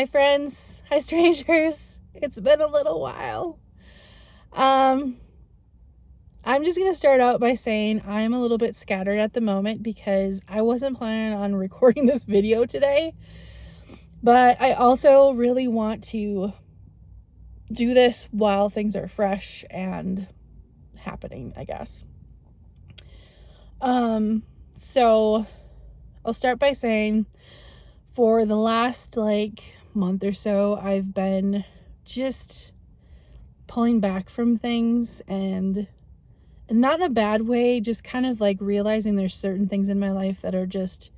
Hi friends, hi strangers. It's been a little while. I'm just going to start out by saying I'm a little bit scattered at the moment because I wasn't planning on recording this video today. But I also really want to do this while things are fresh and happening, I guess. So I'll start by saying for the last month or so, I've been just pulling back from things and not in a bad way, just kind of realizing there's certain things in my life that are just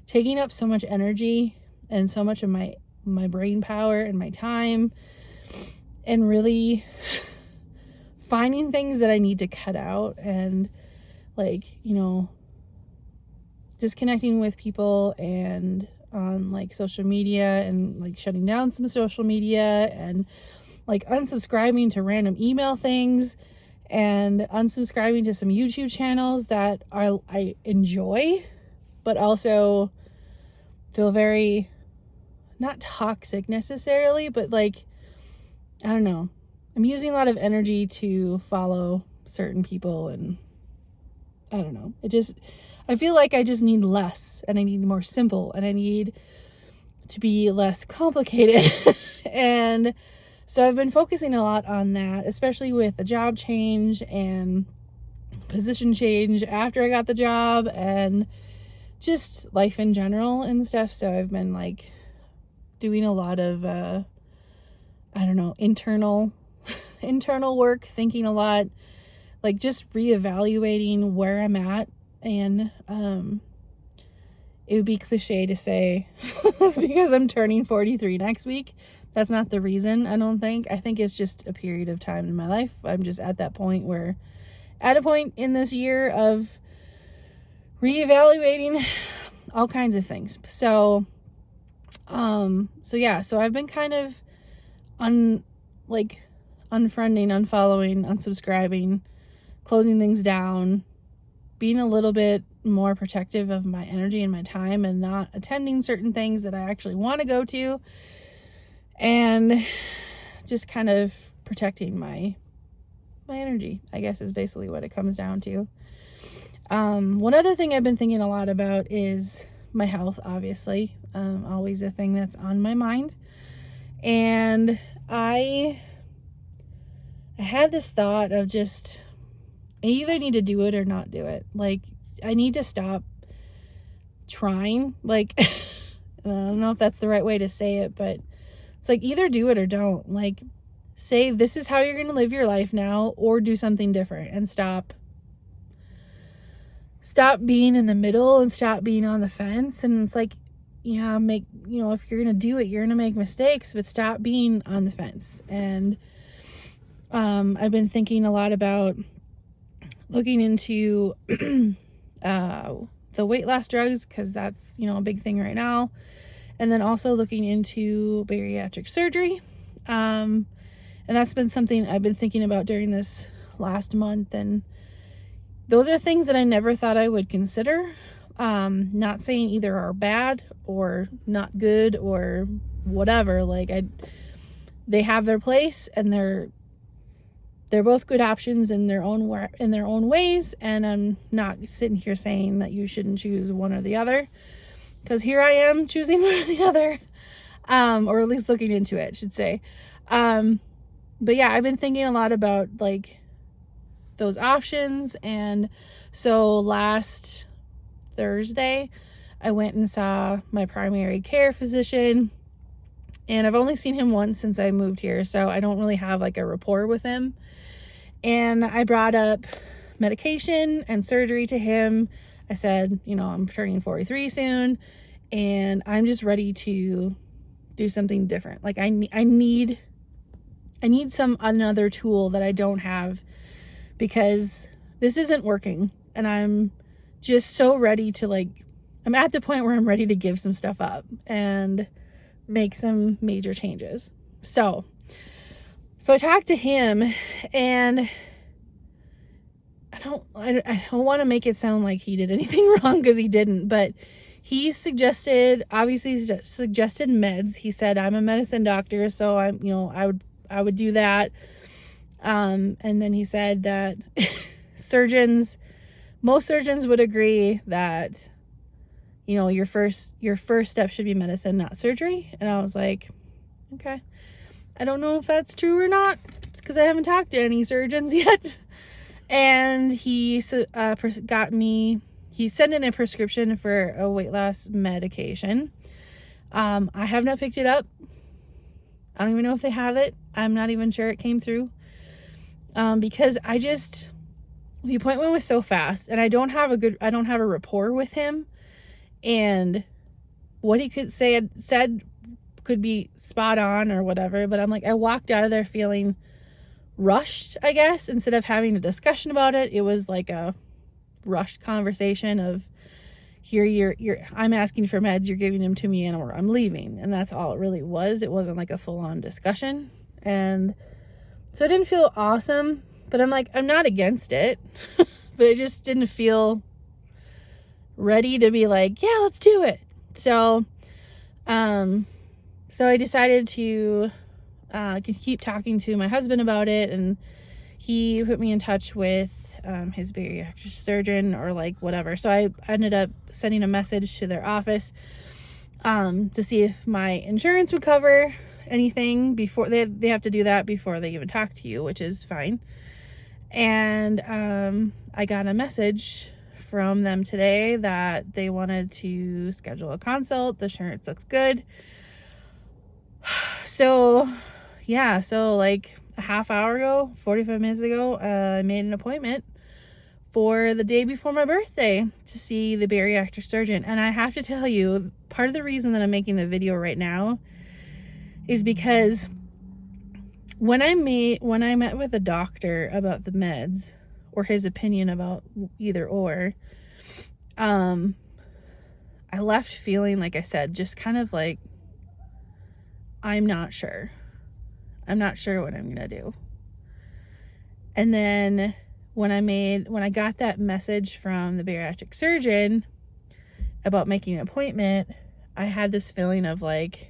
taking up so much energy and so much of my brain power and my time, and really finding things that I need to cut out and disconnecting with people and on social media and shutting down some social media and unsubscribing to random email things and unsubscribing to some YouTube channels that I enjoy, but also feel very not toxic necessarily, but I don't know. I'm using a lot of energy to follow certain people, and I don't know. I feel like I just need less, and I need more simple, and I need to be less complicated. And so I've been focusing a lot on that, especially with the job change and position change after I got the job and just life in general and stuff. So I've been doing a lot of, internal work, thinking a lot, just reevaluating where I'm at. And it would be cliche to say it's because I'm turning 43 next week. That's not the reason, I don't think. I think it's just a period of time in my life. I'm just at that point where, at a point in this year of reevaluating all kinds of things. So I've been kind of unfriending, unfollowing, unsubscribing, closing things down, being a little bit more protective of my energy and my time and not attending certain things that I actually want to go to, and just kind of protecting my energy, I guess, is basically what it comes down to. One other thing I've been thinking a lot about is my health, obviously. Always a thing that's on my mind. And I had this thought of just, I either need to do it or not do it. I need to stop trying. I don't know if that's the right way to say it, but it's either do it or don't. Say this is how you're going to live your life now, or do something different, and stop being in the middle and stop being on the fence. And it's if you're going to do it, you're going to make mistakes, but stop being on the fence. And I've been thinking a lot about looking into the weight loss drugs, because that's a big thing right now, and then also looking into bariatric surgery, and that's been something I've been thinking about during this last month. And those are things that I never thought I would consider. Not saying either are bad or not good or whatever. They have their place, and they're both good options in their own ways. And I'm not sitting here saying that you shouldn't choose one or the other, because here I am choosing one or the other, or at least looking into it, I should say. But yeah, I've been thinking a lot about those options. And so last Thursday, I went and saw my primary care physician, and I've only seen him once since I moved here, so I don't really have a rapport with him. And I brought up medication and surgery to him. I said, I'm turning 43 soon, and I'm just ready to do something different. I need some another tool that I don't have, because this isn't working, and I'm just so ready to I'm at the point where I'm ready to give some stuff up and make some major changes. So I talked to him, and I don't want to make it sound like he did anything wrong, because he didn't, but he suggested meds. He said, I'm a medicine doctor, so I would do that. And then he said that most surgeons would agree that, your first step should be medicine, not surgery. And I was like, okay, I don't know if that's true or not. It's because I haven't talked to any surgeons yet. And he sent in a prescription for a weight loss medication. I have not picked it up. I don't even know if they have it. I'm not even sure it came through. Because the appointment was so fast, and I don't have a rapport with him, and what he said could be spot on or whatever, but I'm like, I walked out of there feeling rushed, I guess. Instead of having a discussion about it, it was like a rushed conversation of, here, I'm asking for meds, you're giving them to me, and I'm leaving. And that's all it really was. It wasn't like a full-on discussion. And so it didn't feel awesome, but I'm like, I'm not against it. But I just didn't feel ready to be like, yeah, let's do it. So I decided to keep talking to my husband about it, and he put me in touch with his bariatric surgeon or like whatever. So I ended up sending a message to their office to see if my insurance would cover anything before they have to do that before they even talk to you, which is fine. And I got a message from them today that they wanted to schedule a consult. The insurance looks good. So like a half hour ago, 45 minutes ago, I made an appointment for the day before my birthday to see the bariatric surgeon. And I have to tell you, part of the reason that I'm making the video right now is because when I met with a doctor about the meds, or his opinion about either or, I left feeling, like I said, just kind of like, I'm not sure what I'm gonna do. And then when I got that message from the bariatric surgeon about making an appointment, I had this feeling of like,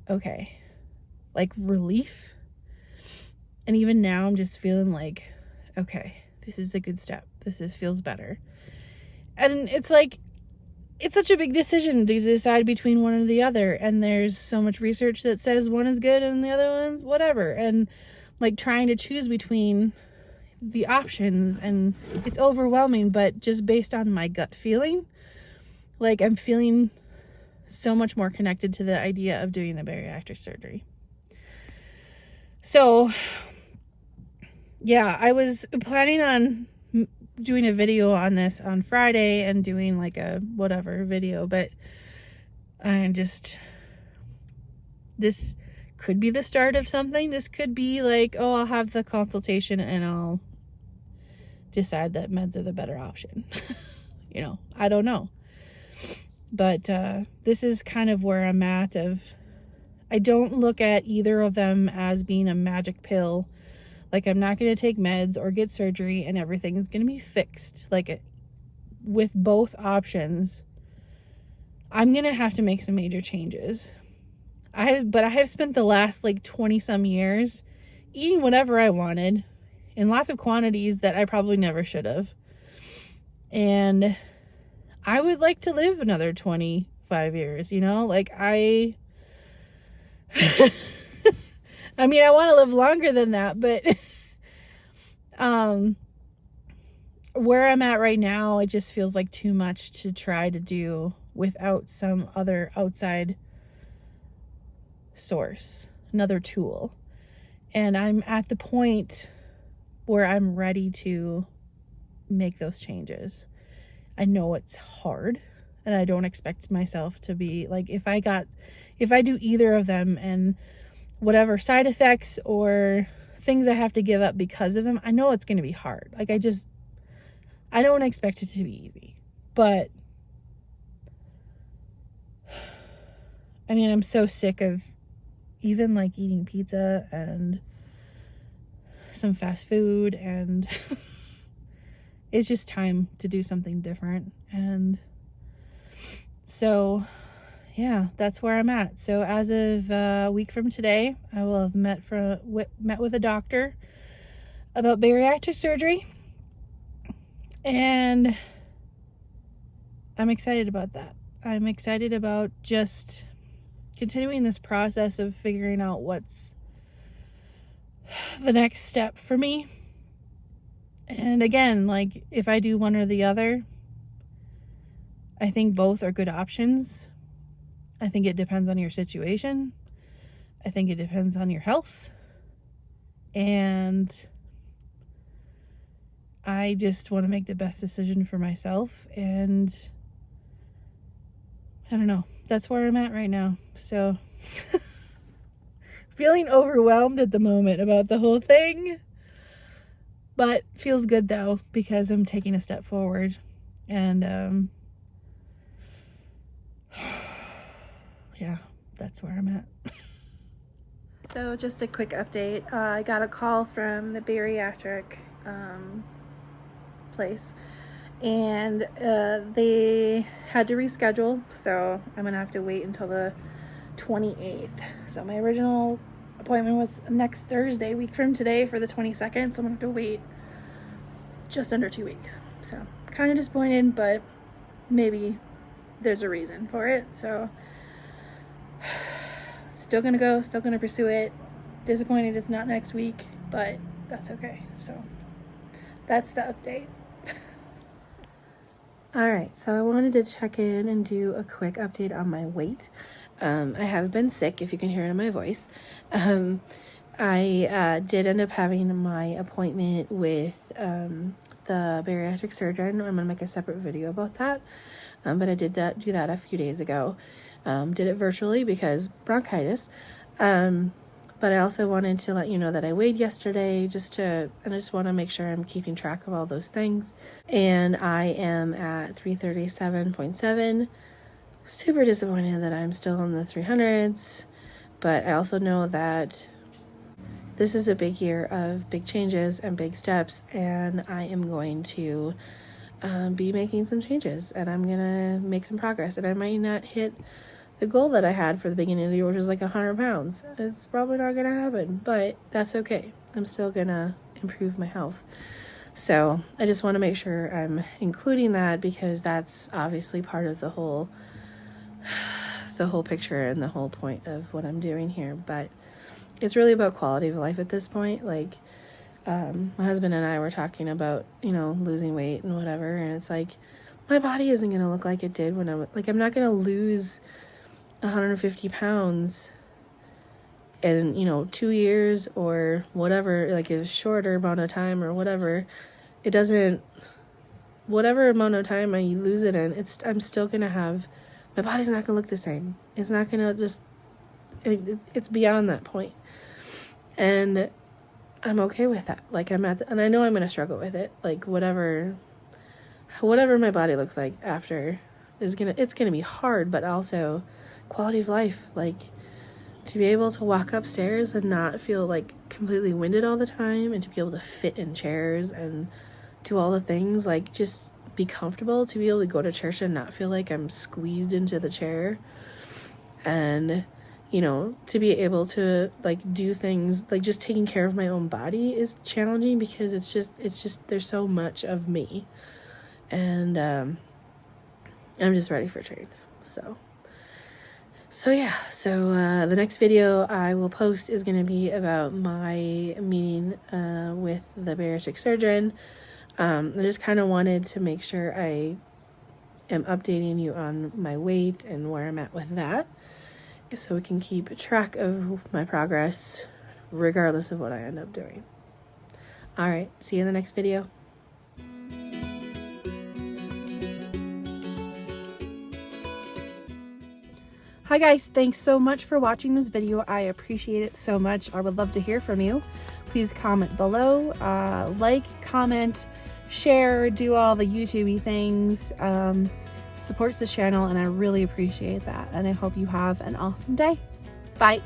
okay, like relief. And even now I'm just feeling like, okay, this is a good step. Feels better. And it's like, it's such a big decision to decide between one or the other. And there's so much research that says one is good and the other one's whatever. And like trying to choose between the options, and it's overwhelming, but just based on my gut feeling, like I'm feeling so much more connected to the idea of doing the bariatric surgery. So yeah, I was planning on doing a video on this on Friday and doing like a whatever video, but this could be the start of something. This could be like, oh, I'll have the consultation and I'll decide that meds are the better option. I don't know. But this is kind of where I'm at. I don't look at either of them as being a magic pill. Like, I'm not going to take meds or get surgery and everything is going to be fixed. Like, with both options, I'm going to have to make some major changes. But I have spent the last like 20 some years eating whatever I wanted in lots of quantities that I probably never should have. And I would like to live another 25 years, like I mean, I want to live longer than that, but where I'm at right now, it just feels like too much to try to do without some other outside source, another tool. And I'm at the point where I'm ready to make those changes. I know it's hard, and I don't expect myself to be like, if I do either of them and whatever side effects or things I have to give up because of them, I know it's going to be hard. Like, I don't expect it to be easy, but I mean, I'm so sick of even like eating pizza and some fast food, and it's just time to do something different. And So yeah, that's where I'm at. So as of a week from today, I will have met with a doctor about bariatric surgery, and I'm excited about that. I'm excited about just continuing this process of figuring out what's the next step for me. And again, like, if I do one or the other, I think both are good options. I think it depends on your situation. I think it depends on your health. And I just want to make the best decision for myself. And I don't know. That's where I'm at right now. So feeling overwhelmed at the moment about the whole thing. But feels good though, because I'm taking a step forward. And yeah, that's where I'm at. So just a quick update. I got a call from the bariatric place, and they had to reschedule, so I'm gonna have to wait until the 28th. So my original appointment was next Thursday, week from today, for the 22nd, so I'm gonna have to wait just under 2 weeks. So kind of disappointed, but maybe there's a reason for it. So still gonna go, still gonna pursue it. Disappointed it's not next week, but that's okay. So that's the update. All right, so I wanted to check in and do a quick update on my weight. I have been sick, if you can hear it in my voice. I did end up having my appointment with the bariatric surgeon. I'm gonna make a separate video about that. But I did do that a few days ago. Did it virtually because bronchitis. But I also wanted to let you know that I weighed yesterday, and I just want to make sure I'm keeping track of all those things. And I am at 337.7. Super disappointed that I'm still in the 300s, but I also know that this is a big year of big changes and big steps, and I am going to be making some changes, and I'm gonna make some progress, and I might not hit the goal that I had for the beginning of the year, which was like 100 pounds. It's probably not gonna happen, but that's okay. I'm still gonna improve my health. So I just want to make sure I'm including that, because that's obviously part of the whole picture and the whole point of what I'm doing here. But it's really about quality of life at this point. Like, my husband and I were talking about, losing weight and whatever, and it's like, my body isn't gonna look like it did when I'm not gonna lose 150 pounds in 2 years or whatever, like a shorter amount of time or whatever. It doesn't, whatever amount of time I lose it in, I'm still gonna have, my body's not gonna look the same. It's not gonna it's beyond that point. And I'm okay with that. Like, and I know I'm gonna struggle with it. Like, whatever my body looks like after it's gonna be hard, but also quality of life. Like, to be able to walk upstairs and not feel like completely winded all the time, and to be able to fit in chairs and do all the things, like, just be comfortable, to be able to go to church and not feel like I'm squeezed into the chair, and to be able to do things like just taking care of my own body is challenging, because it's just there's so much of me, and I'm just ready for change. So yeah, the next video I will post is going to be about my meeting with the bariatric surgeon. I just kind of wanted to make sure I am updating you on my weight and where I'm at with that, so we can keep track of my progress regardless of what I end up doing. All right, see you in the next video. Hi guys, thanks so much for watching this video. I appreciate it so much. I would love to hear from you. Please comment below, like, comment, share, do all the YouTube-y things. Supports the channel, and I really appreciate that. And I hope you have an awesome day. Bye.